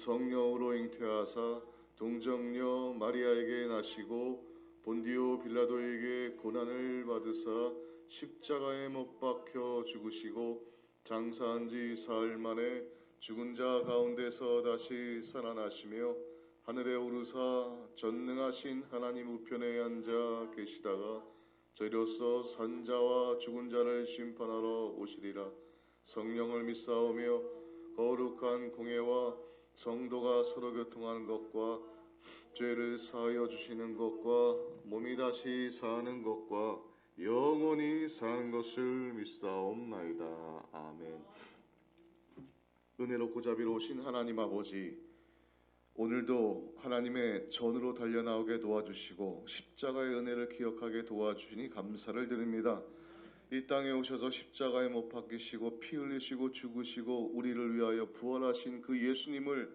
성령으로 잉태하사 동정녀 마리아에게 나시고 본디오 빌라도에게 고난을 받으사 십자가에 못 박혀 죽으시고 장사한 지 사흘 만에 죽은 자 가운데서 다시 살아나시며 하늘에 오르사 전능하신 하나님 우편에 앉아 계시다가 저희로서 산자와 죽은 자를 심판하러 오시리라. 성령을 믿사오며 거룩한 공예와 성도가 서로 교통하는 것과 죄를 사하여 주시는 것과 몸이 다시 사는 것과 영원히 사는 것을 믿사옵나이다. 아멘. 은혜롭고 자비로우신 하나님 아버지, 오늘도 하나님의 전으로 달려나오게 도와주시고 십자가의 은혜를 기억하게 도와주시니 감사를 드립니다. 이 땅에 오셔서 십자가에 못 박히시고 피 흘리시고 죽으시고 우리를 위하여 부활하신 그 예수님을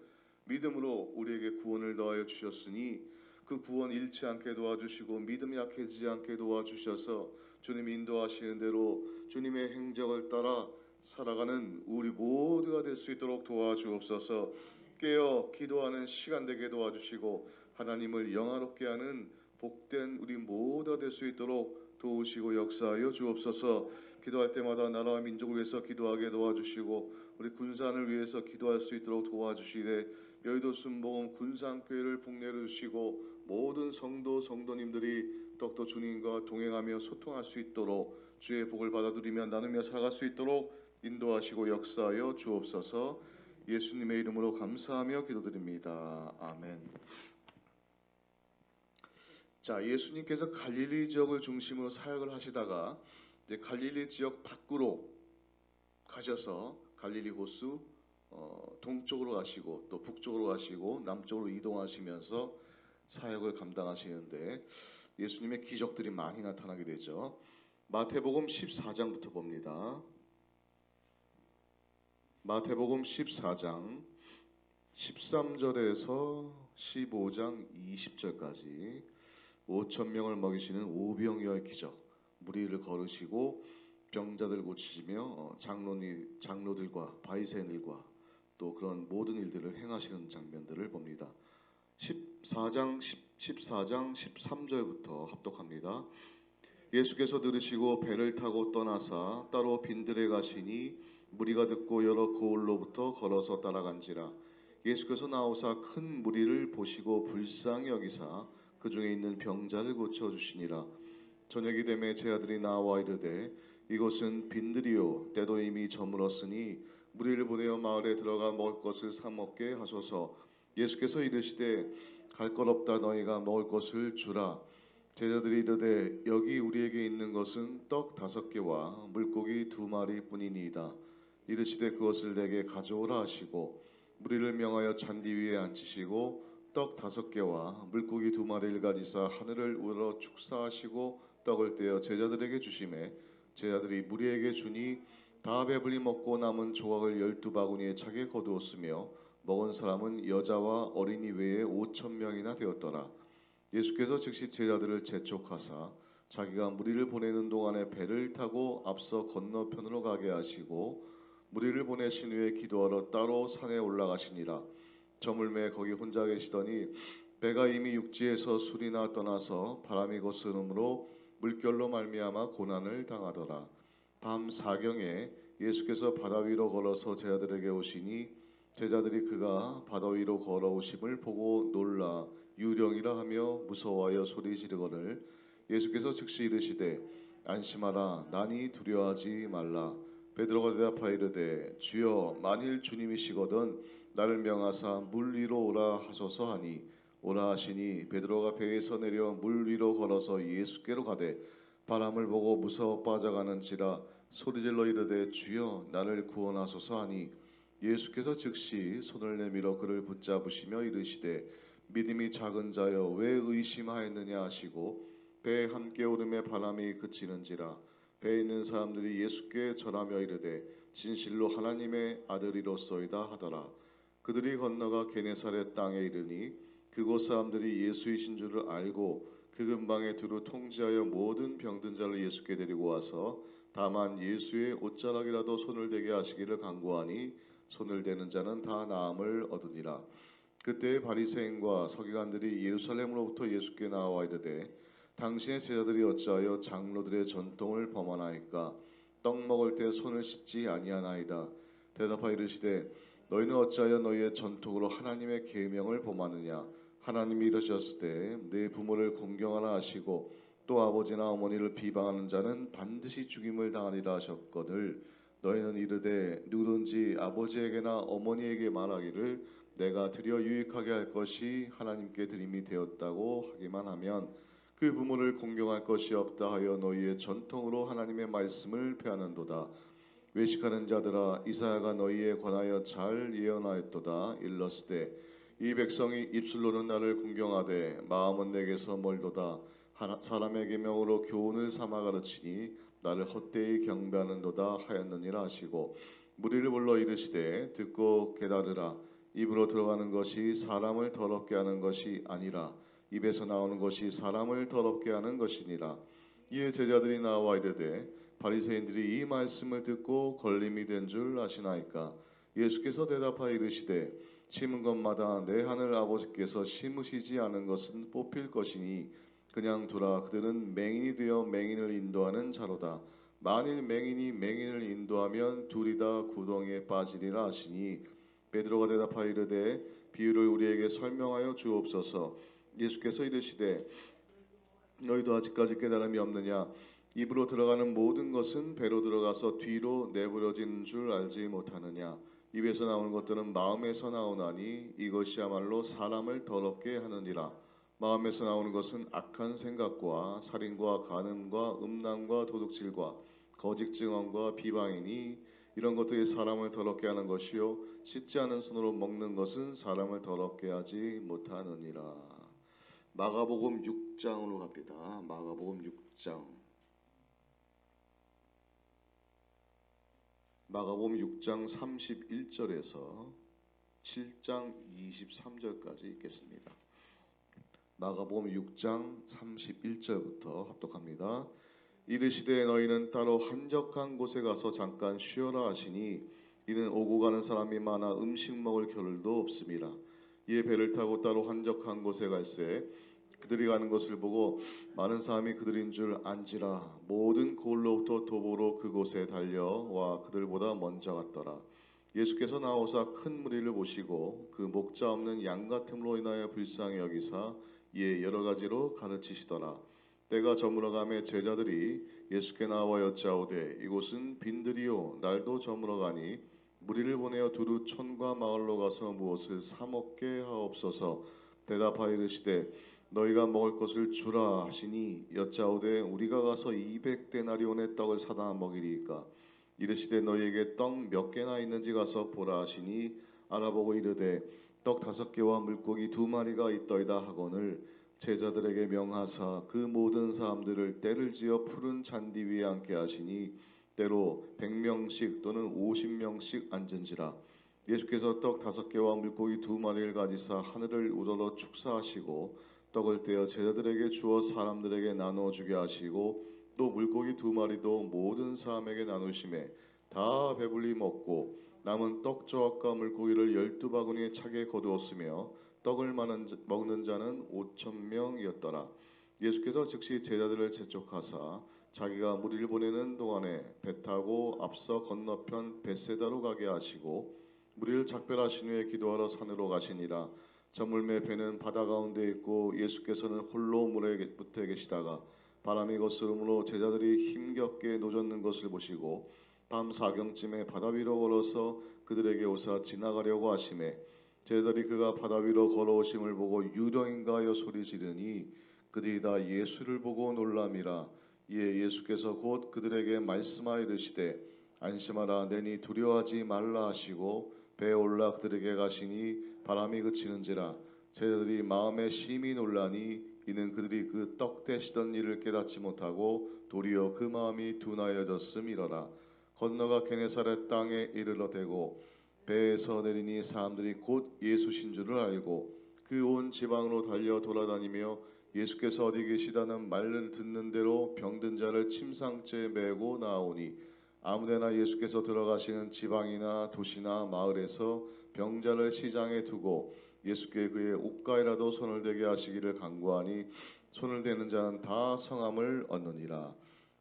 믿음으로 우리에게 구원을 더하여 주셨으니 그 구원 잃지 않게 도와주시고 믿음이 약해지지 않게 도와주셔서 주님 인도하시는 대로 주님의 행적을 따라 살아가는 우리 모두가 될 수 있도록 도와주옵소서. 깨어 기도하는 시간 되게 도와주시고 하나님을 영화롭게 하는 복된 우리 모두가 될 수 있도록 도우시고 역사하여 주옵소서. 기도할 때마다 나라와 민족을 위해서 기도하게 도와주시고 우리 군산을 위해서 기도할 수 있도록 도와주시되 여의도 순복음 군산교회를 복내려 주시고 모든 성도님들이 더욱더 주님과 동행하며 소통할 수 있도록 주의 복을 받아들이며 나누며 살아갈 수 있도록 인도하시고 역사하여 주옵소서. 예수님의 이름으로 감사하며 기도드립니다. 아멘. 자, 예수님께서 갈릴리 지역을 중심으로 사역을 하시다가 이제 갈릴리 지역 밖으로 가셔서 갈릴리 호수 동쪽으로 가시고 또 북쪽으로 가시고 남쪽으로 이동하시면서 사역을 감당하시는데 예수님의 기적들이 많이 나타나게 되죠. 마태복음 14장부터 봅니다. 마태복음 14장 13절에서 15장 20절까지 5,000명을 먹이시는 오병이어의 기적, 무리를 걸으시고 병자들 고치시며 장로들과 바리새인들과 또 그런 모든 일들을 행하시는 장면들을 봅니다. 14장 13절부터 합독합니다. 예수께서 들으시고 배를 타고 떠나사 따로 빈들에 가시니 무리가 듣고 여러 고을로부터 걸어서 따라간지라. 예수께서 나오사 큰 무리를 보시고 불쌍히 여기사 그 중에 있는 병자를 고쳐주시니라. 저녁이 되매 제 아들이 나와 이르되 이곳은 빈들이요 때도 이미 저물었으니 무리를 보내어 마을에 들어가 먹을 것을 사 먹게 하소서. 예수께서 이르시되 갈 것 없다 너희가 먹을 것을 주라. 제자들이 이르되 여기 우리에게 있는 것은 떡 5개와 물고기 2마리 뿐이니이다. 이르시되 그것을 내게 가져오라 하시고 무리를 명하여 잔디 위에 앉히시고 떡 5개와 물고기 2마리를 가지사 하늘을 우러러 축사하시고 떡을 떼어 제자들에게 주시매 제자들이 무리에게 주니 다 배불리 먹고 남은 조각을 12바구니에 차게 거두었으며 먹은 사람은 여자와 어린이 외에 5,000명이나 되었더라. 예수께서 즉시 제자들을 재촉하사 자기가 무리를 보내는 동안에 배를 타고 앞서 건너편으로 가게 하시고 무리를 보내신 후에 기도하러 따로 산에 올라가시니라. 저물매 거기 혼자 계시더니 배가 이미 육지에서 술이나 떠나서 바람이 거스름으로 물결로 말미암아 고난을 당하더라. 밤 사경에 예수께서 바다 위로 걸어서 제자들에게 오시니 제자들이 그가 바다 위로 걸어오심을 보고 놀라 유령이라 하며 무서워하여 소리 지르거늘 예수께서 즉시 이르시되 안심하라 나니 두려워하지 말라. 베드로가 대답하여 이르되 주여 만일 주님이시거든 나를 명하사 물 위로 오라 하소서 하니 오라 하시니 베드로가 배에서 내려 물 위로 걸어서 예수께로 가되 바람을 보고 무서워 빠져가는지라 소리질러 이르되 주여 나를 구원하소서 하니 예수께서 즉시 손을 내밀어 그를 붙잡으시며 이르시되 믿음이 작은 자여 왜 의심하였느냐 하시고 배에 함께 오름에 바람이 그치는지라. 배에 있는 사람들이 예수께 절하며 이르되 진실로 하나님의 아들이로소이다 하더라. 그들이 건너가 게네사렛 땅에 이르니 그곳 사람들이 예수이신 줄을 알고 그 근방에 두루 통지하여 모든 병든 자를 예수께 데리고 와서 다만 예수의 옷자락이라도 손을 대게 하시기를 간구하니 손을 대는 자는 다 나음을 얻으니라. 그때 바리새인과 서기관들이 예루살렘으로부터 예수께 나와 이르되 당신의 제자들이 어찌하여 장로들의 전통을 범하나이까? 떡 먹을 때 손을 씻지 아니하나이다. 대답하여 이르시되 너희는 어찌하여 너희의 전통으로 하나님의 계명을 범하느냐? 하나님이 이르셨을 때 내 부모를 공경하라 하시고 또 아버지나 어머니를 비방하는 자는 반드시 죽임을 당하리라 하셨거늘 너희는 이르되 누구든지 아버지에게나 어머니에게 말하기를 내가 드려 유익하게 할 것이 하나님께 드림이 되었다고 하기만 하면 그 부모를 공경할 것이 없다 하여 너희의 전통으로 하나님의 말씀을 폐하는도다. 외식하는 자들아 이사야가 너희에 관하여 잘 예언하였도다. 일렀으되 이 백성이 입술로는 나를 공경하되 마음은 내게서 멀도다. 사람의 계명으로 교훈을 삼아 가르치니 나를 헛되이 경배하는도다 하였느니라 하시고 무리를 불러 이르시되 듣고 깨달으라. 입으로 들어가는 것이 사람을 더럽게 하는 것이 아니라 입에서 나오는 것이 사람을 더럽게 하는 것이니라. 이에 제자들이 나와 이르되 바리새인들이 이 말씀을 듣고 걸림이 된 줄 아시나이까? 예수께서 대답하여 이르시되 심은 것마다 내 하늘 아버지께서 심으시지 않은 것은 뽑힐 것이니 그냥 두라. 그들은 맹인이 되어 맹인을 인도하는 자로다. 만일 맹인이 맹인을 인도하면 둘이 다 구덩이에 빠지리라 하시니 베드로가 대답하여 이르되 비유를 우리에게 설명하여 주옵소서. 예수께서 이르시되 너희도 아직까지 깨달음이 없느냐? 입으로 들어가는 모든 것은 배로 들어가서 뒤로 내버려진 줄 알지 못하느냐? 입에서 나오는 것들은 마음에서 나오나니 이것이야말로 사람을 더럽게 하느니라. 마음에서 나오는 것은 악한 생각과 살인과 간음과 음란과 도둑질과 거짓 증언과 비방이니 이런 것들이 사람을 더럽게 하는 것이요 씻지 않은 손으로 먹는 것은 사람을 더럽게 하지 못하느니라. 마가복음 6장으로 갑니다. 마가복음 6장. 마가복음 6장 31절에서 7장 23절까지 읽겠습니다. 마가복음 6장 31절부터 합독합니다. 이르시되 너희는 따로 한적한 곳에 가서 잠깐 쉬어라 하시니 이는 오고 가는 사람이 많아 음식 먹을 겨를도 없음이라. 이에 배를 타고 따로 한적한 곳에 갈새 그들이 가는 것을 보고 많은 사람이 그들인 줄 안지라. 모든 고을로부터 도보로 그곳에 달려와 그들보다 먼저 갔더라. 예수께서 나오사 큰 무리를 보시고 그 목자 없는 양 같음으로 인하여 불쌍히 여기사 이에 여러 가지로 가르치시더라. 때가 저물어가매 제자들이 예수께 나와 여짜오되 이곳은 빈들이요 날도 저물어가니 무리를 보내어 두루 촌과 마을로 가서 무엇을 사 먹게 하옵소서. 대답하여 이르시되 너희가 먹을 것을 주라 하시니 여짜오되 우리가 가서 200데나리온의 떡을 사다 먹이리이까? 이르시되 너희에게 떡 몇 개나 있는지 가서 보라 하시니 알아보고 이르되 떡 5개와 물고기 2마리가 있더이다 하거늘 제자들에게 명하사 그 모든 사람들을 때를 지어 푸른 잔디 위에 앉게 하시니 때로 100명씩 또는 50명씩 앉은지라. 예수께서 떡 5개와 물고기 2마리를 가지사 하늘을 우러러 축사하시고 떡을 떼어 제자들에게 주어 사람들에게 나누어 주게 하시고 또 물고기 2마리도 모든 사람에게 나누심에 다 배불리 먹고 남은 떡 조각과 물고기를 12바구니에 차게 거두었으며 떡을 먹는 자는 5,000명이었더라. 예수께서 즉시 제자들을 재촉하사 자기가 무리를 보내는 동안에 배 타고 앞서 건너편 벳세다로 가게 하시고 무리를 작별하신 후에 기도하러 산으로 가시니라. 저물매 배는 바다 가운데 있고 예수께서는 홀로 물에 붙어 계시다가 바람이 거스름으로 제자들이 힘겹게 노젓는 것을 보시고 밤 사경쯤에 바다 위로 걸어서 그들에게 오사 지나가려고 하심에 제자들이 그가 바다 위로 걸어오심을 보고 유령인가 하여 소리 지르니 그들이 다 예수를 보고 놀람이라. 이에 예수께서 곧 그들에게 말씀하여 이르시되 안심하라 내니 두려워하지 말라 하시고 배에 올라 그들에게 가시니 바람이 그치는지라. 제자들이 마음에 심히 놀라니 이는 그들이 그 떡 대시던 일을 깨닫지 못하고 도리어 그 마음이 둔하여졌음이로라. 건너가 게네사렛 땅에 이르러 대고 배에서 내리니 사람들이 곧 예수신 줄을 알고 그 온 지방으로 달려 돌아다니며 예수께서 어디 계시다는 말을 듣는 대로 병든 자를 침상째에 메고 나오니 아무데나 예수께서 들어가시는 지방이나 도시나 마을에서 병자를 시장에 두고 예수께 그의 옷가에라도 손을 대게 하시기를 간구하니 손을 대는 자는 다 성함을 얻느니라.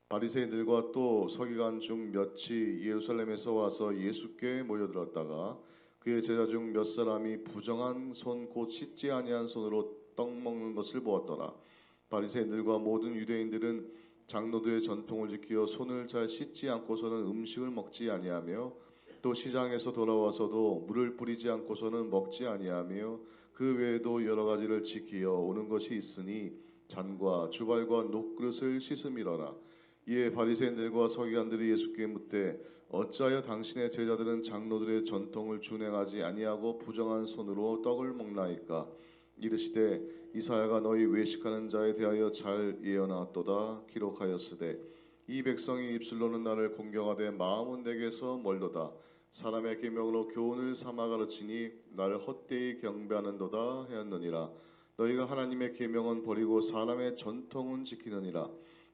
바리새인들과 또 서기관 중 몇이 예루살렘에서 와서 예수께 모여들었다가 그의 제자 중 몇 사람이 부정한 손 곧 씻지 아니한 손으로 떡 먹는 것을 보았더라. 바리새인들과 모든 유대인들은 장로들의 전통을 지키어 손을 잘 씻지 않고서는 음식을 먹지 아니하며 또 시장에서 돌아와서도 물을 뿌리지 않고서는 먹지 아니하며 그 외에도 여러 가지를 지키어 오는 것이 있으니 잔과 주발과 녹그릇을 씻음이러라. 이에 바리새인들과 서기관들이 예수께 묻되 어찌하여 당신의 제자들은 장로들의 전통을 준행하지 아니하고 부정한 손으로 떡을 먹나이까? 이르시되 이사야가 너희 외식하는 자에 대하여 잘 예언하였도다. 기록하였으되 이 백성이 입술로는 나를 공경하되 마음은 내게서 멀도다. 사람의 계명으로 교훈을 삼아 가르치니 나를 헛되이 경배하는도다 하였느니라. 너희가 하나님의 계명은 버리고 사람의 전통은 지키느니라.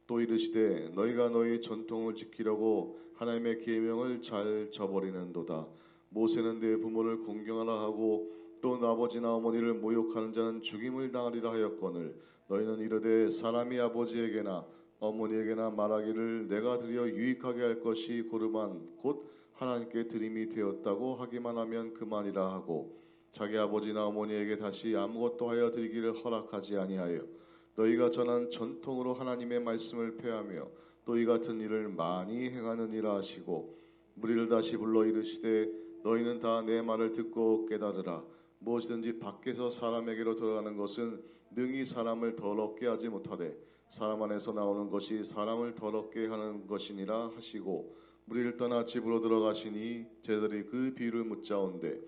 또 이르시되 너희가 너희 전통을 지키려고 하나님의 계명을 잘 저버리는도다. 모세는 내 부모를 공경하라 하고 또 아버지나 어머니를 모욕하는 자는 죽임을 당하리라 하였거늘 너희는 이르되 사람이 아버지에게나 어머니에게나 말하기를 내가 드려 유익하게 할 것이 고르만 곧 하나님께 드림이 되었다고 하기만 하면 그만이라 하고 자기 아버지나 어머니에게 다시 아무것도 하여 드리기를 허락하지 아니하여 너희가 전한 전통으로 하나님의 말씀을 폐하며 또 이 같은 일을 많이 행하느니라 하시고 무리를 다시 불러 이르시되 너희는 다 내 말을 듣고 깨달으라. 무엇이든지 밖에서 사람에게로 들어가는 것은 능히 사람을 더럽게 하지 못하되 사람 안에서 나오는 것이 사람을 더럽게 하는 것이니라 하시고 무리를 떠나 집으로 들어가시니 제자들이 그 비유를 묻자온데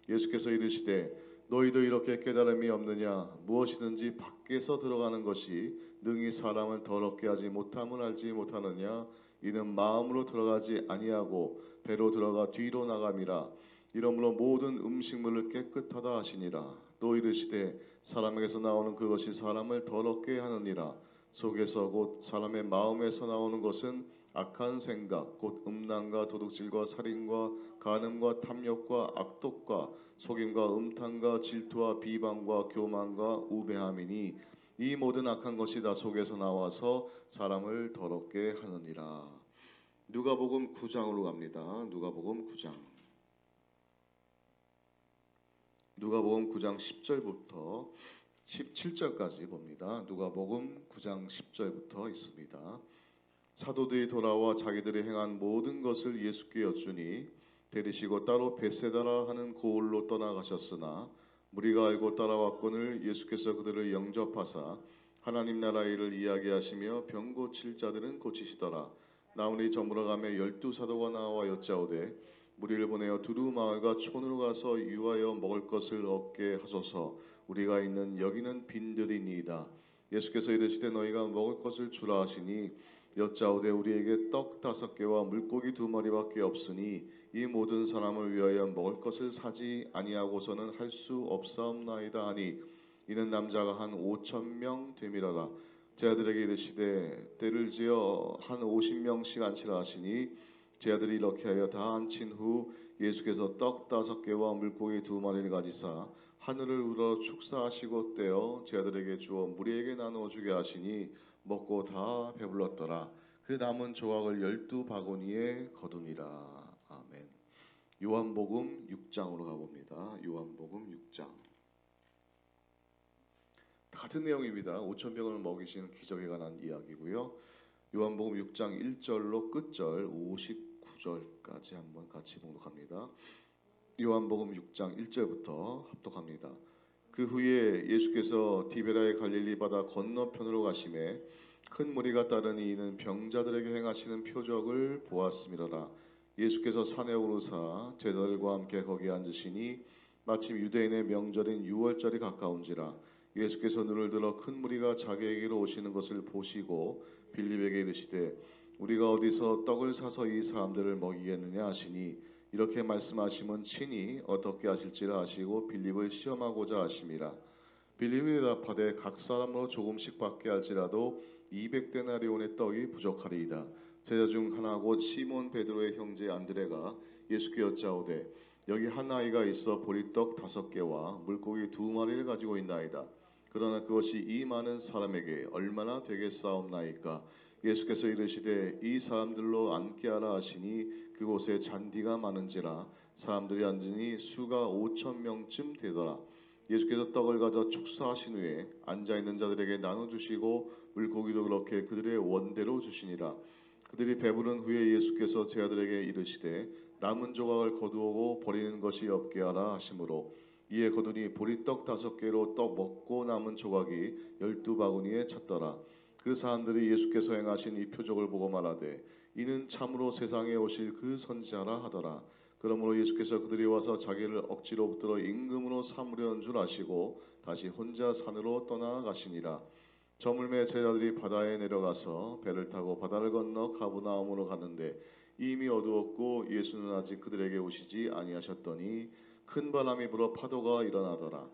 예수께서 이르시되 너희도 이렇게 깨달음이 없느냐? 무엇이든지 밖에서 들어가는 것이 능히 사람을 더럽게 하지 못함을 알지 못하느냐? 이는 마음으로 들어가지 아니하고 배로 들어가 뒤로 나감이라. 이러므로 모든 음식물을 깨끗하다 하시니라. 또 이르시되 사람에게서 나오는 그것이 사람을 더럽게 하느니라. 속에서 곧 사람의 마음에서 나오는 것은 악한 생각 곧 음란과 도둑질과 살인과 간음과 탐욕과 악독과 속임과 음탕과 질투와 비방과 교만과 우매함이니 이 모든 악한 것이 다 속에서 나와서 사람을 더럽게 하느니라. 누가복음 9장으로 갑니다. 누가복음 9장. 누가복음 9장 10절부터 17절까지 봅니다. 누가복음 9장 10절부터 있습니다. 사도들이 돌아와 자기들이 행한 모든 것을 예수께 여쭈니 데리시고 따로 베세다라 하는 고을로 떠나가셨으나 무리가 알고 따라왔거늘 예수께서 그들을 영접하사 하나님 나라 일을 이야기하시며 병 고칠 자들은 고치시더라. 나무리 저물어 가며 12사도가 나와 여짜오되 무리를 보내어 두루 마을과 촌으로 가서 유하여 먹을 것을 얻게 하소서. 우리가 있는 여기는 빈들이니이다. 예수께서 이르시되 너희가 먹을 것을 주라 하시니 여짜오되 우리에게 떡 5개와 물고기 2마리밖에 없으니 이 모든 사람을 위하여 먹을 것을 사지 아니하고서는 할 수 없사옵나이다 하니 이는 남자가 한 5,000명 됨이라라. 제자들에게 이르시되 때를 지어 한 50명씩 앉히라 하시니 제자들이 이렇게 하여 다 앉힌 후 예수께서 떡 5개와 물고기 2마리를 가지사 하늘을 우러 축사하시고 떼어 제자들에게 주어 무리에게 나누어 주게 하시니 먹고 다 배불렀더라. 그 남은 조각을 12바구니에 거두니라. 아멘. 요한복음 6장으로 가봅니다. 요한복음 6장. 같은 내용입니다. 5,000명을 먹이신 기적에 관한 이야기고요. 요한복음 6장 1절로 끝절 59절까지 한번 같이 봉독합니다. 요한복음 6장 1절부터 합독합니다. 그 후에 예수께서 디베라의 갈릴리 바다 건너편으로 가시매 큰 무리가 따르니 이는 병자들에게 행하시는 표적을 보았음이로라. 예수께서 산에 오르사 제자들과 함께 거기 앉으시니 마침 유대인의 명절인 유월절이 가까운지라. 예수께서 눈을 들어 큰 무리가 자기에게로 오시는 것을 보시고 빌립에게 이르시되 우리가 어디서 떡을 사서 이 사람들을 먹이겠느냐 하시니 이렇게 말씀하시면 친히 어떻게 하실지라 하시고 빌립을 시험하고자 하심이라. 빌립이 대답하되 각 사람으로 조금씩 받게 할지라도 200데나리온의 떡이 부족하리이다. 제자 중 하나 곧 시몬 베드로의 형제 안드레가 예수께 여짜오되 여기 한 아이가 있어 보리떡 5개와 물고기 2마리를 가지고 있나이다. 그러나 그것이 이 많은 사람에게 얼마나 되겠사옵나이까. 예수께서 이르시되 이 사람들로 앉게 하라 하시니 그곳에 잔디가 많은지라 사람들이 앉으니 수가 5,000명쯤 되더라. 예수께서 떡을 가져 축사하신 후에 앉아있는 자들에게 나눠주시고 물고기도 그렇게 그들의 원대로 주시니라. 그들이 배부른 후에 예수께서 제자들에게 이르시되 남은 조각을 거두고 버리는 것이 없게 하라 하시므로 이에 거두니 보리떡 5개로 떡 먹고 남은 조각이 12바구니에 찼더라. 그 사람들이 예수께서 행하신 이 표적을 보고 말하되 이는 참으로 세상에 오실 그 선지자라 하더라. 그러므로 예수께서 그들이 와서 자기를 억지로 붙들어 임금으로 삼으려는 줄 아시고 다시 혼자 산으로 떠나가시니라. 저물매 제자들이 바다에 내려가서 배를 타고 바다를 건너 가버나움으로 갔는데 이미 어두웠고 예수는 아직 그들에게 오시지 아니하셨더니 큰 바람이 불어 파도가 일어나더라.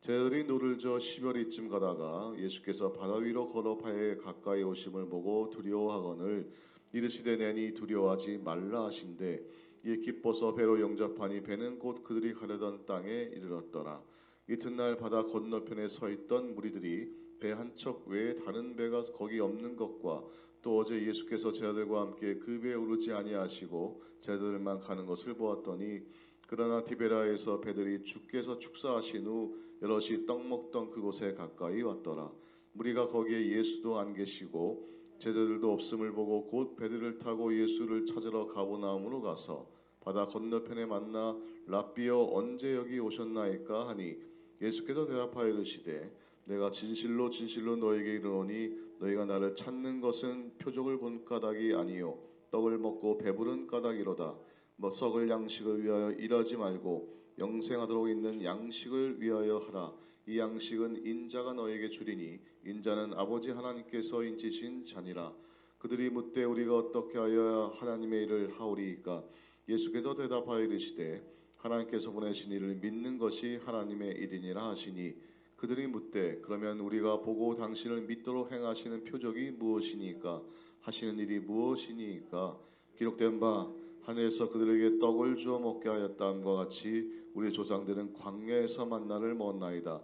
제자들이 노를 저 시별이쯤 가다가 예수께서 바다 위로 걸어 바에 가까이 오심을 보고 두려워하거늘 이르시되 내니 두려워하지 말라 하신대 이에 기뻐서 배로 영접하니 배는 곧 그들이 가려던 땅에 이르렀더라. 이튿날 바다 건너편에 서 있던 무리들이 배 한 척 외에 다른 배가 거기 없는 것과 또 어제 예수께서 제자들과 함께 그 배에 오르지 아니하시고 제자들만 가는 것을 보았더니 그러나 디베라에서 배들이 주께서 축사하신 후 여럿이 떡 먹던 그곳에 가까이 왔더라. 무리가 거기에 예수도 안 계시고 제자들도 없음을 보고 곧 배들을 타고 예수를 찾으러 가버나움으로 가서 바다 건너편에 만나 랍비여 언제 여기 오셨나이까 하니 예수께서 대답하여 이르시되 내가 진실로 진실로 너에게 이르노니 너희가 나를 찾는 것은 표적을 본 까닭이 아니요 떡을 먹고 배부른 까닭이로다. 뭐 썩을 양식을 위하여 일하지 말고 영생하도록 있는 양식을 위하여 하라. 이 양식은 인자가 너에게 주리니 인자는 아버지 하나님께서 인치신 자니라. 그들이 묻되 우리가 어떻게 하여야 하나님의 일을 하오리이까. 예수께서 대답하여 이르시되 하나님께서 보내신 이를 믿는 것이 하나님의 일이니라 하시니 그들이 묻되 그러면 우리가 보고 당신을 믿도록 행하시는 표적이 무엇이니까 하시는 일이 무엇이니까. 기록된 바 하늘에서 그들에게 떡을 주어 먹게 하였다함과 같이 우리 조상들은 광야에서 만나를 먹었나이다.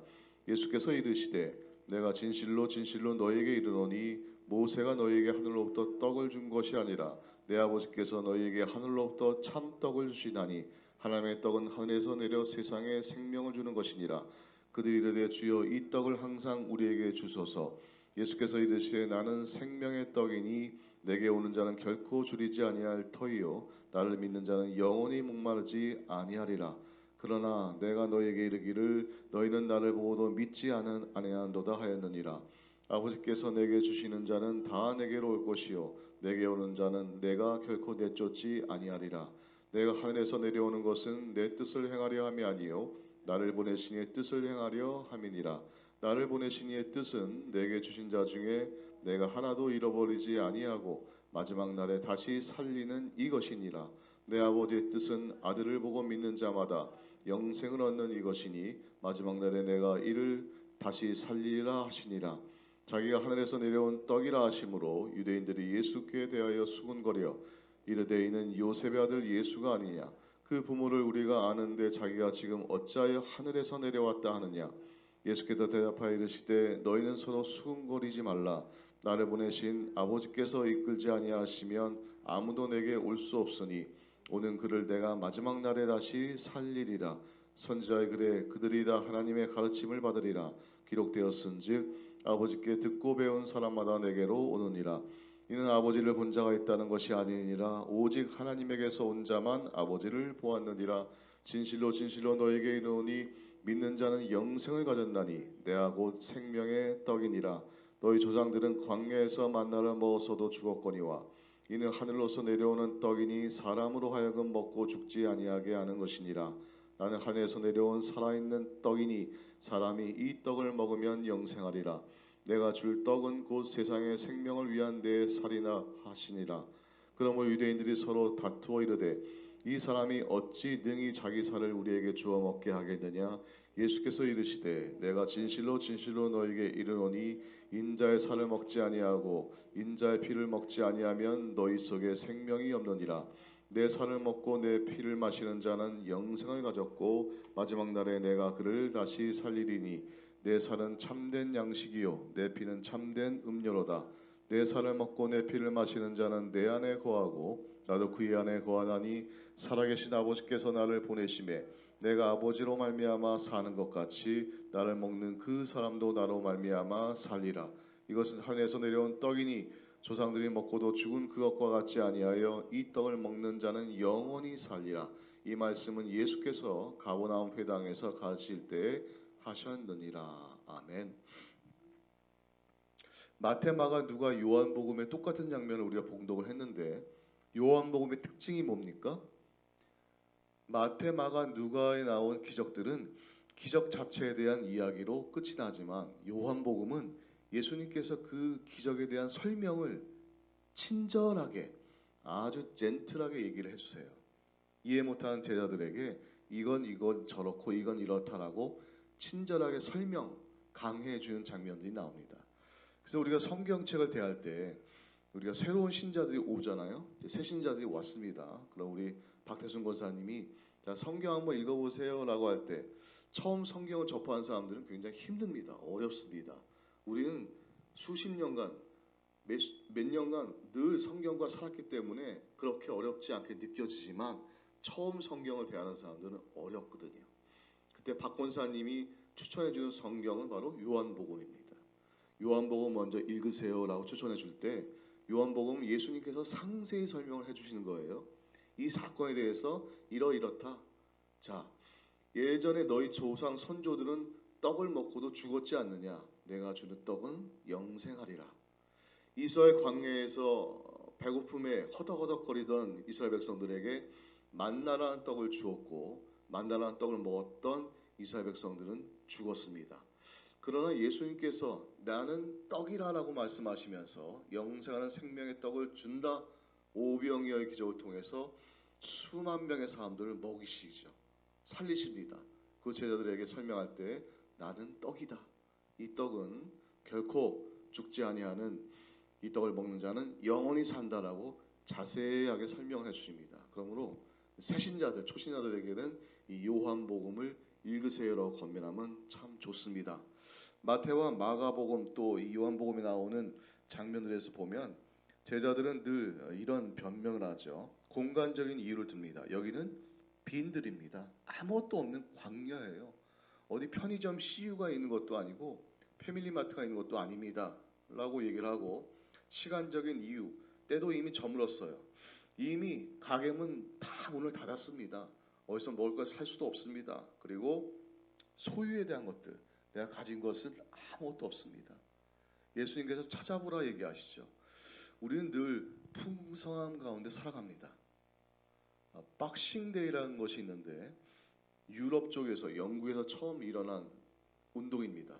예수께서 이르시되 내가 진실로 진실로 너희에게 이르노니 모세가 너희에게 하늘로부터 떡을 준 것이 아니라 내 아버지께서 너희에게 하늘로부터 참 떡을 주시나니 하나님의 떡은 하늘에서 내려 세상에 생명을 주는 것이니라. 그들이 이르되 주여 이 떡을 항상 우리에게 주소서. 예수께서 이르시되 나는 생명의 떡이니 내게 오는 자는 결코 줄이지 아니할 터이요 나를 믿는 자는 영원히 목마르지 아니하리라. 그러나 내가 너희에게 이르기를 너희는 나를 보고도 믿지 아니하는도다 하였느니라. 아버지께서 내게 주시는 자는 다 내게로 올 것이요 내게 오는 자는 내가 결코 내쫓지 아니하리라. 내가 하늘에서 내려오는 것은 내 뜻을 행하려 함이 아니요 나를 보내신 이의 뜻을 행하려 함이니라. 나를 보내신 이의 뜻은 내게 주신 자 중에 내가 하나도 잃어버리지 아니하고 마지막 날에 다시 살리는 이것이니라. 내 아버지의 뜻은 아들을 보고 믿는 자마다 영생을 얻는 이것이니 마지막 날에 내가 이를 다시 살리리라 하시니라. 자기가 하늘에서 내려온 떡이라 하심으로 유대인들이 예수께 대하여 수군거려 이르되 이는 요셉의 아들 예수가 아니냐. 그 부모를 우리가 아는데 자기가 지금 어찌하여 하늘에서 내려왔다 하느냐. 예수께서 대답하여 이르시되 너희는 서로 수군거리지 말라. 나를 보내신 아버지께서 이끌지 아니하시면 아무도 내게 올 수 없으니 오는 그를 내가 마지막 날에 다시 살리리라. 선지자의 글에 그들이 다 하나님의 가르침을 받으리라 기록되었은즉 아버지께 듣고 배운 사람마다 내게로 오느니라. 이는 아버지를 본 자가 있다는 것이 아니니라 오직 하나님에게서 온 자만 아버지를 보았느니라. 진실로 진실로 너에게 이르노니 믿는 자는 영생을 가졌나니 내가 곧 생명의 떡이니라. 너희 조상들은 광야에서 만나를 먹어서도 죽었거니와 이는 하늘로서 내려오는 떡이니 사람으로 하여금 먹고 죽지 아니하게 하는 것이니라. 나는 하늘에서 내려온 살아있는 떡이니 사람이 이 떡을 먹으면 영생하리라. 내가 줄 떡은 곧 세상의 생명을 위한 내 살이나 하시니라. 그러므로 유대인들이 서로 다투어 이르되 이 사람이 어찌 능히 자기 살을 우리에게 주어 먹게 하겠느냐. 예수께서 이르시되 내가 진실로 진실로 너에게 이르노니 인자의 살을 먹지 아니하고 인자의 피를 먹지 아니하면 너희 속에 생명이 없느니라. 내 살을 먹고 내 피를 마시는 자는 영생을 가졌고 마지막 날에 내가 그를 다시 살리리니 내 살은 참된 양식이요 내 피는 참된 음료로다. 내 살을 먹고 내 피를 마시는 자는 내 안에 거하고 나도 그의 안에 거하나니 살아계신 아버지께서 나를 보내심에 내가 아버지로 말미암아 사는 것 같이 나를 먹는 그 사람도 나로 말미암아 살리라. 이것은 하늘에서 내려온 떡이니 조상들이 먹고도 죽은 그것과 같지 아니하여 이 떡을 먹는 자는 영원히 살리라. 이 말씀은 예수께서 가버나움 회당에서 가르칠 때에 하셨느니라. 아멘. 마태, 마가, 누가, 요한복음의 똑같은 장면을 우리가 봉독을 했는데 요한복음의 특징이 뭡니까? 마태, 마가, 누가에 나온 기적들은 기적 자체에 대한 이야기로 끝이 나지만 요한복음은 예수님께서 그 기적에 대한 설명을 친절하게 아주 젠틀하게 얘기를 해주세요. 이해 못하는 제자들에게 이건 저렇고 이건 이렇다라고 친절하게 설명 강해해 주는 장면들이 나옵니다. 그래서 우리가 성경책을 대할 때 우리가 새로운 신자들이 오잖아요. 새 신자들이 왔습니다. 그럼 우리 박태순 권사님이 자, 성경 한번 읽어보세요 라고 할 때 처음 성경을 접한 사람들은 굉장히 힘듭니다. 어렵습니다. 우리는 수십 년간 몇 년간 늘 성경과 살았기 때문에 그렇게 어렵지 않게 느껴지지만 처음 성경을 대하는 사람들은 어렵거든요. 그때 박 권사님이 추천해 주는 성경은 바로 요한복음입니다. 요한복음 먼저 읽으세요 라고 추천해 줄 때 요한복음 예수님께서 상세히 설명을 해주시는 거예요. 이 사건에 대해서 이러이렇다. 자, 예전에 너희 조상 선조들은 떡을 먹고도 죽었지 않느냐. 내가 주는 떡은 영생하리라. 이스라엘 광야에서 배고픔에 허덕허덕거리던 이스라엘 백성들에게 만나라는 떡을 주었고 만나라는 떡을 먹었던 이스라엘 백성들은 죽었습니다. 그러나 예수님께서 나는 떡이라라고 말씀하시면서 영생하는 생명의 떡을 준다. 오병이어의 기적을 통해서 수만 명의 사람들을 먹이시죠. 살리십니다. 그 제자들에게 설명할 때 나는 떡이다. 이 떡은 결코 죽지 아니하는 이 떡을 먹는 자는 영원히 산다라고 자세하게 설명해 주십니다. 그러므로 새신자들, 초신자들에게는 이 요한복음을 읽으세요라고 권면하면 참 좋습니다. 마태와 마가복음 또 이 요한복음에 나오는 장면들에서 보면 제자들은 늘 이런 변명을 하죠. 공간적인 이유를 듭니다. 여기는 빈들입니다. 아무것도 없는 광야예요. 어디 편의점 CU가 있는 것도 아니고 패밀리마트가 있는 것도 아닙니다. 라고 얘기를 하고 시간적인 이유, 때도 이미 저물었어요. 이미 가게문 다 문을 닫았습니다. 어디서 먹을 걸 살 수도 없습니다. 그리고 소유에 대한 것들, 내가 가진 것은 아무것도 없습니다. 예수님께서 찾아보라 얘기하시죠. 우리는 늘 풍성함 가운데 살아갑니다. 박싱데이라는 것이 있는데 유럽 쪽에서 영국에서 처음 일어난 운동입니다.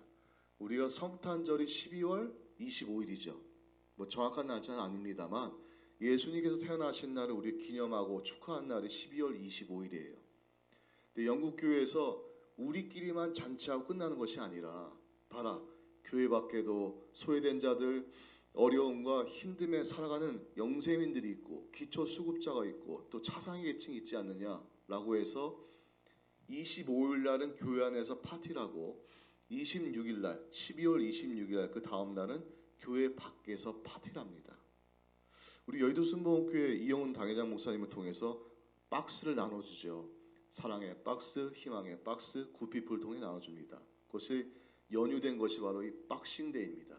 우리가 성탄절이 12월 25일이죠. 뭐 정확한 날짜는 아닙니다만 예수님께서 태어나신 날을 우리 기념하고 축하한 날이 12월 25일이에요. 근데 영국 교회에서 우리끼리만 잔치하고 끝나는 것이 아니라 봐라 교회 밖에도 소외된 자들 어려움과 힘듦에 살아가는 영세민들이 있고 기초수급자가 있고 또 차상위 계층이 있지 않느냐라고 해서 25일 날은 교회 안에서 파티라고 26일 날 12월 26일 날 그 다음 날은 교회 밖에서 파티랍니다. 우리 여의도 순복음교회 이영훈 당회장 목사님을 통해서 박스를 나눠주죠. 사랑의 박스, 희망의 박스, 굿피플을 통해 나눠줍니다. 그것이 연유된 것이 바로 이 박싱데이입니다.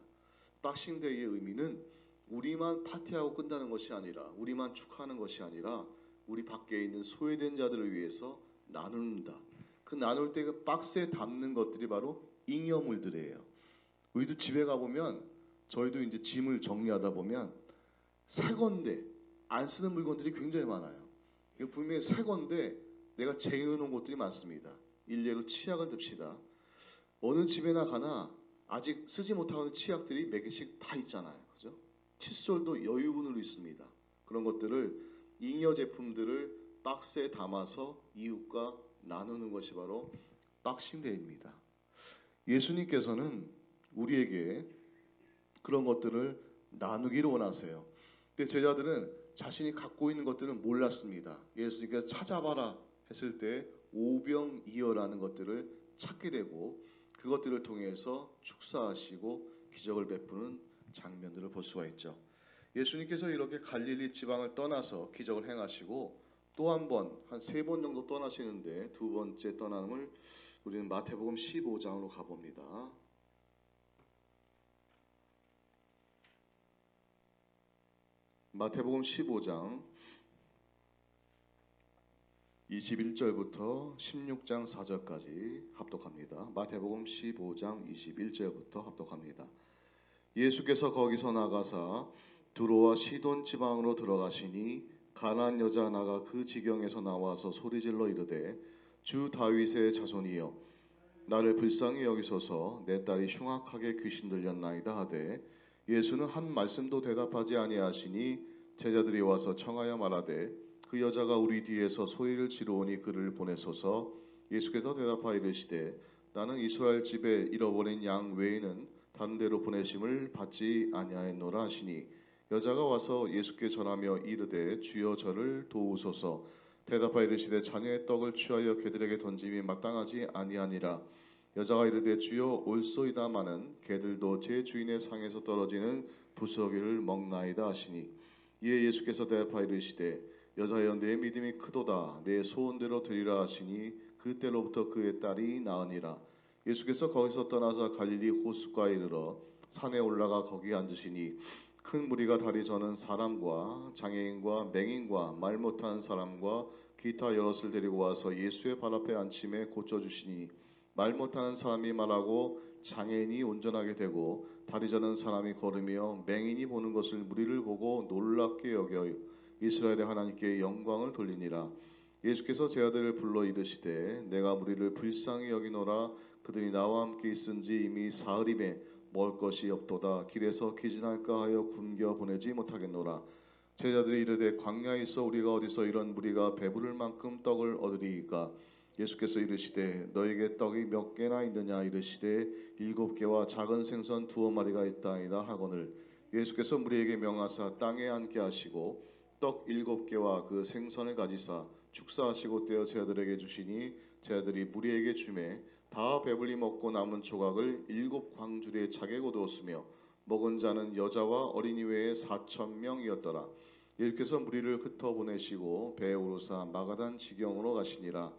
박싱데이의 의미는 우리만 파티하고 끝나는 것이 아니라 우리만 축하하는 것이 아니라 우리 밖에 있는 소외된 자들을 위해서 나눈다. 그 나눌 때 그 박스에 담는 것들이 바로 잉여물들이에요. 우리도 집에 가보면 저희도 이제 짐을 정리하다 보면 새 건데 안 쓰는 물건들이 굉장히 많아요. 이거 분명히 새 건데 내가 쟁여놓은 것들이 많습니다. 일례로 치약을 듭시다. 어느 집에나 가나 아직 쓰지 못하고 있는 치약들이 몇 개씩 다 있잖아요. 그죠? 칫솔도 여유분으로 있습니다. 그런 것들을 잉여 제품들을 박스에 담아서 이웃과 나누는 것이 바로 박싱데이입니다. 예수님께서는 우리에게 그런 것들을 나누기를 원하세요. 근데 제자들은 자신이 갖고 있는 것들을 몰랐습니다. 예수님께서 찾아봐라 했을 때 오병이어라는 것들을 찾게 되고 그것들을 통해서 축사하시고 기적을 베푸는 장면들을 볼 수가 있죠. 예수님께서 이렇게 갈릴리 지방을 떠나서 기적을 행하시고 또 한 번, 한 3번 정도 떠나시는데 두 번째 떠남을 우리는 마태복음 15장으로 가봅니다. 마태복음 15장 21절부터 16장 4절까지 합독합니다. 마태복음 15장 21절부터 합독합니다. 예수께서 거기서 나가사 두로와 시돈 지방으로 들어가시니 가나안 여자 하나가 그 지경에서 나와서 소리질러 이르되 주 다윗의 자손이여 나를 불쌍히 여기소서 내 딸이 흉악하게 귀신 들렸나이다 하되 예수는 한 말씀도 대답하지 아니하시니 제자들이 와서 청하여 말하되 그 여자가 우리 뒤에서 소리를 지르오니 그를 보내소서. 예수께서 대답하여 이르시되 나는 이스라엘 집에 잃어버린 양 외에는 다른 데로 보내심을 받지 아니하였노라 하시니 여자가 와서 예수께 전하며 이르되 주여 저를 도우소서. 대답하여 이르시되 자녀의 떡을 취하여 개들에게 던짐이 마땅하지 아니하니라. 여자가 이르되 주여 올소이다마는 개들도 제 주인의 상에서 떨어지는 부스러기를 먹나이다 하시니 이에 예수께서 대답하여 이르시되 여자여 내 믿음이 크도다 내 소원대로 되리라 하시니 그때로부터 그의 딸이 나으니라. 예수께서 거기서 떠나서 갈릴리 호숫가에 이르러 산에 올라가 거기 앉으시니 큰 무리가 다리 저는 사람과 장애인과 맹인과 말 못하는 사람과 기타 여럿을 데리고 와서 예수의 발 앞에 앉힘에 고쳐주시니 말 못하는 사람이 말하고 장애인이 운전하게 되고 다리 저는 사람이 걸으며 맹인이 보는 것을 무리를 보고 놀랍게 여겨 이스라엘의 하나님께 영광을 돌리니라. 예수께서 제 아들을 불러 이르시되 내가 무리를 불쌍히 여기노라. 그들이 나와 함께 있은지 이미 사흘임에 먹을 것이 없도다. 길에서 기진할까 하여 굶겨 보내지 못하겠노라. 제자들이 이르되 광야에서 우리가 어디서 이런 무리가 배부를 만큼 떡을 얻으리이까. 예수께서 이르시되 너에게 떡이 몇 개나 있느냐. 이르시되 7개와 작은 생선 2마리가 있다이다 하거늘 예수께서 무리에게 명하사 땅에 앉게 하시고 떡 7개와 그 생선을 가지사 축사하시고 떼어 제자들에게 주시니 제자들이 무리에게 주매 다 배불리 먹고 남은 조각을 7광주리에 차게 거두었으며 먹은 자는 여자와 어린이 외에 4,000명이었더라. 예수께서 무리를 흩어 보내시고 배에 오르사 마가단 지경으로 가시니라.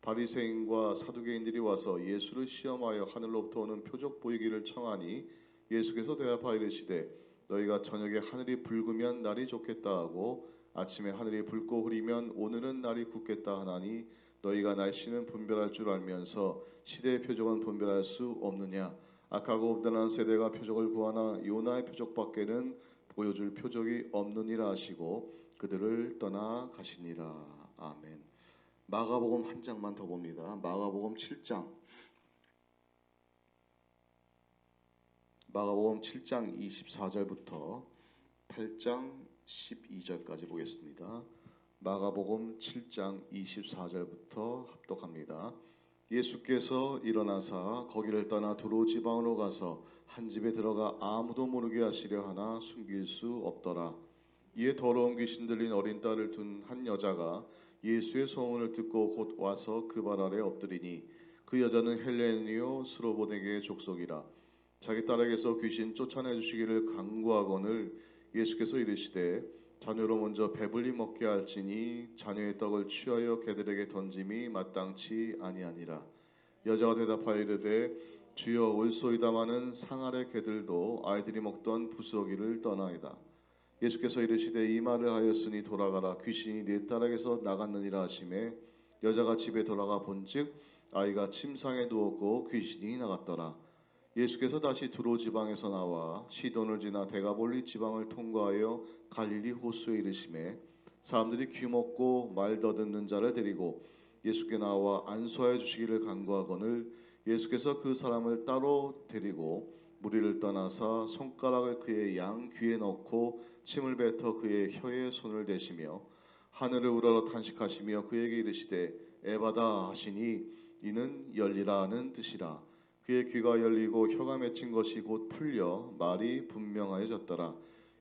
바리새인과 사두개인들이 와서 예수를 시험하여 하늘로부터 오는 표적 보이기를 청하니 예수께서 대답하여 이르시되 너희가 저녁에 하늘이 붉으면 날이 좋겠다 하고 아침에 하늘이 붉고 흐리면 오늘은 날이 굳겠다 하나니 너희가 날씨는 분별할 줄 알면서 시대의 표적은 분별할 수 없느냐. 악하고 음란한 세대가 표적을 구하나 요나의 표적밖에는 보여줄 표적이 없느니라 하시고 그들을 떠나 가시니라. 아멘. 마가복음 한 장만 더 봅니다. 마가복음 7장 24절부터 8장 12절까지 보겠습니다. 마가복음 7장 24절부터 합독합니다. 예수께서 일어나사 거기를 떠나 두로 지방으로 가서 한 집에 들어가 아무도 모르게 하시려 하나 숨길 수 없더라. 이에 더러운 귀신 들린 어린 딸을 둔 한 여자가 예수의 소문을 듣고 곧 와서 그 발 아래 엎드리니 그 여자는 헬레니오 스로보네게의 족속이라. 자기 딸에게서 귀신 쫓아내 주시기를 간구하거늘 예수께서 이르시되 자녀로 먼저 배불리 먹게 할지니 자녀의 떡을 취하여 개들에게 던짐이 마땅치 아니하니라. 여자가 대답하여 이르되 주여 올소이다마는 상 아래 개들도 아이들이 먹던 부스러기를 떠나이다. 예수께서 이르시되 이 말을 하였으니 돌아가라. 귀신이 네 딸에게서 나갔느니라 하시매 여자가 집에 돌아가 본즉 아이가 침상에 누웠고 귀신이 나갔더라. 예수께서 다시 두로 지방에서 나와 시돈을 지나 데가볼리 지방을 통과하여 갈릴리 호수에 이르시매 사람들이 귀먹고 말 더듬는 자를 데리고 예수께 나와 안수하여 주시기를 간구하거늘 예수께서 그 사람을 따로 데리고 무리를 떠나사 손가락을 그의 양 귀에 넣고 침을 뱉어 그의 혀에 손을 대시며 하늘을 우러러 탄식하시며 그에게 이르시되 에바다 하시니 이는 열리라는 뜻이라. 그의 귀가 열리고 혀가 맺힌 것이 곧 풀려 말이 분명하여졌더라.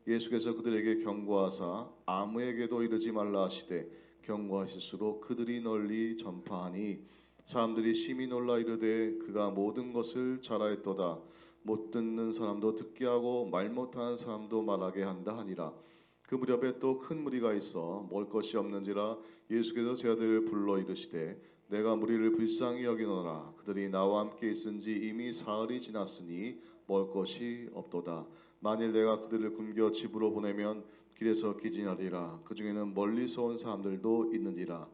예수께서 그들에게 경고하사 아무에게도 이르지 말라 하시되 경고하실수록 그들이 널리 전파하니 사람들이 심히 놀라 이르되 그가 모든 것을 잘하였도다. 못 듣는 사람도 듣게 하고 말 못하는 사람도 말하게 한다 하니라. 그 무렵에 또 큰 무리가 있어 먹을 것이 없는지라 예수께서 제자들을 불러 이르시되 내가 무리를 불쌍히 여기노라. 그들이 나와 함께 있은지 이미 사흘이 지났으니 먹을 것이 없도다. 만일 내가 그들을 굶겨 집으로 보내면 길에서 기진하리라. 그 중에는 멀리서 온 사람들도 있느니라.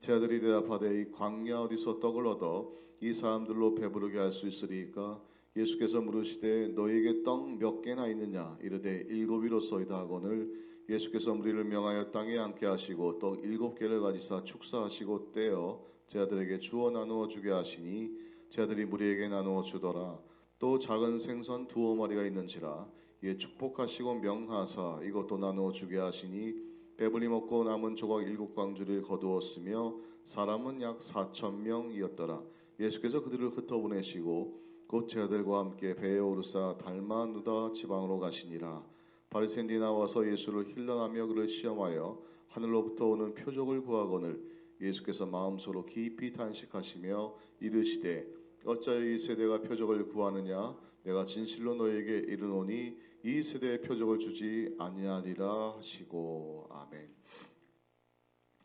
제자들이 대답하되 이 광야 어디서 떡을 얻어 이 사람들로 배부르게 할 수 있으리까? 예수께서 물으시되 너희에게 떡 몇 개나 있느냐? 이르되 일곱이로소이다 하거늘 예수께서 무리를 명하여 땅에 앉게 하시고 떡 7개를 가지사 축사하시고 떼어 제자들에게 주어 나누어 주게 하시니 제자들이 무리에게 나누어 주더라. 또 작은 생선 2어마리가 있는지라 이에 축복하시고 명하사 이것도 나누어 주게 하시니 배불리 먹고 남은 조각 7광주를 거두었으며 사람은 약 4,000명이었더라. 예수께서 그들을 흩어보내시고 곧 제자들과 함께 배에 오르사 달마누다 지방으로 가시니라. 바리새인들이 나와서 예수를 힐난하며 그를 시험하여 하늘로부터 오는 표적을 구하거늘 예수께서 마음속으로 깊이 탄식하시며 이르시되 어찌하여 이 세대가 표적을 구하느냐? 내가 진실로 너희에게 이르노니 이 세대에 표적을 주지 아니하리라 하시고 아멘.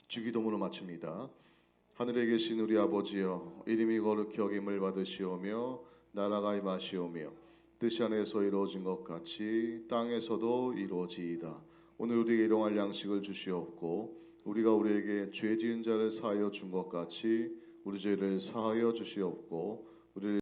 주기도문을 마칩니다. 하늘에 계신 우리 아버지여 이름이 거룩히 여김을 받으시오며 나라가 임하시오며 뜻이 하늘에서 이루어진 것 같이 땅에서도 이루어지이다. 오늘 우리에게 일용할 양식을 주시옵고 우리가 우리에게 죄 지은 자를 사하여 준 것 같이 우리 죄를 사하여 주시옵고 우리를